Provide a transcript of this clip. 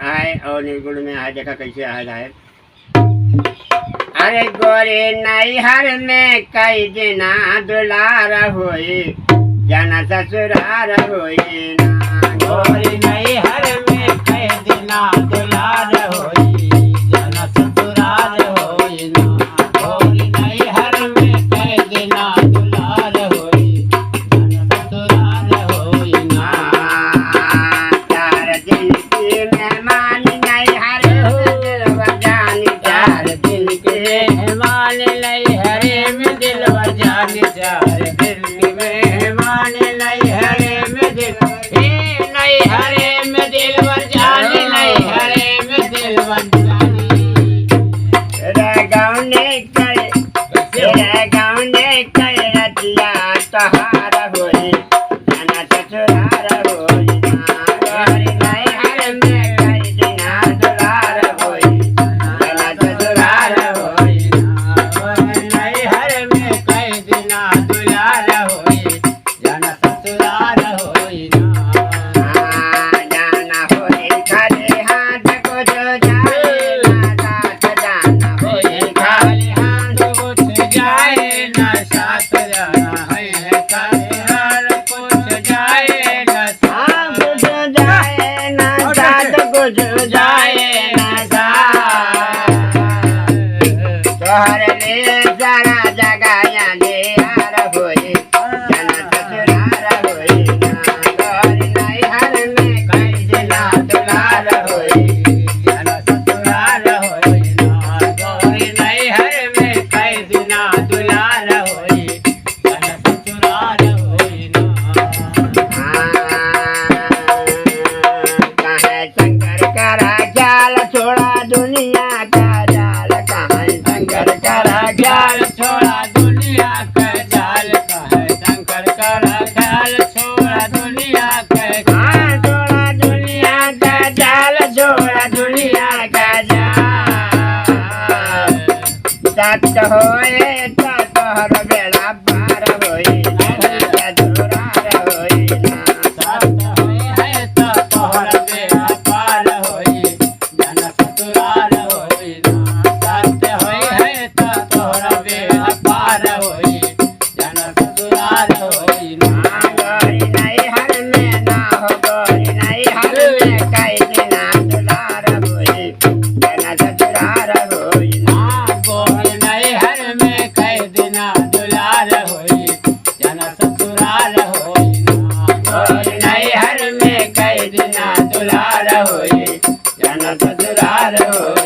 आए और निर्गुण में आए देखा कैसे आए जाए। अरे गोरे नैहर में कई दिना दुलार होई जना ससुरार होई ना। गोरी नैहर में कई दिना दुलार होई जना ससुराल होई ना। गोरी नैहर में कई दिना दुलार होई जना ससुराल होई ना। चार दिन की मेहमान नैहर में दिलवर जानी। चार दिन के मेहमान नैहरे में दिलवर जाने। चार दिन के मेहमान नैहरे में दिल नैहरे में दिलवर जाने। नैहरे में दिलवर जाने। गौने कई रतिया तहार होई जना ससुरार होई ना। गोरी नैहर में कई दिना दुलार होई जना ससुरार होई ना। नैहर में कई दिना दुलार होई जना ससुराल होई ना। जाना होई खाली हाथ को जो जाए ना साथ जाना होई खाली हाथ कुछ जाए न साथ जाना है। खाली हाथ कुछ जाए न साथ कुछ जाए ना साथ कुछ जाए ना साथ। तोहर लिए सारा जगाया ले यार होई जना ससुरार होई ना। गोरी नैहर में कई दिना दुलार होई जना ससुराल होई ना। गोरी नैहर में कई दिना दुलार होई जना ससुराल होई ना। कहे शंकर करा जाल छोड़ा दुनिया का जाल। कहे शंकर करा ख्याल छोड़ा दुनिया का जाल कहे शंकर करा ख्याल छोड़ा दुनिया का हाँ छोड़ा दुनिया का जाल छोड़ा दुनिया का जाल। सत्य होए तो तोहर बेड़ा पार होई जना ससुरार होई ना। सत्य होई है तो तोहर बेड़ा पार होई जना ससुराल होई ना। सत्य होई है तो तोहर बेड़ा पार होई जना ससुराल होई ना। गोरी नैहर में ना हो गोरी नैहर में कई दिना दुलार होई जना ससुरार होई ना। गोरी नैहर में कई दिना दुलार होई जना ससुराल होई ना। गोरी नैहर में कई दिना दुलार होई जना ससुरार होई।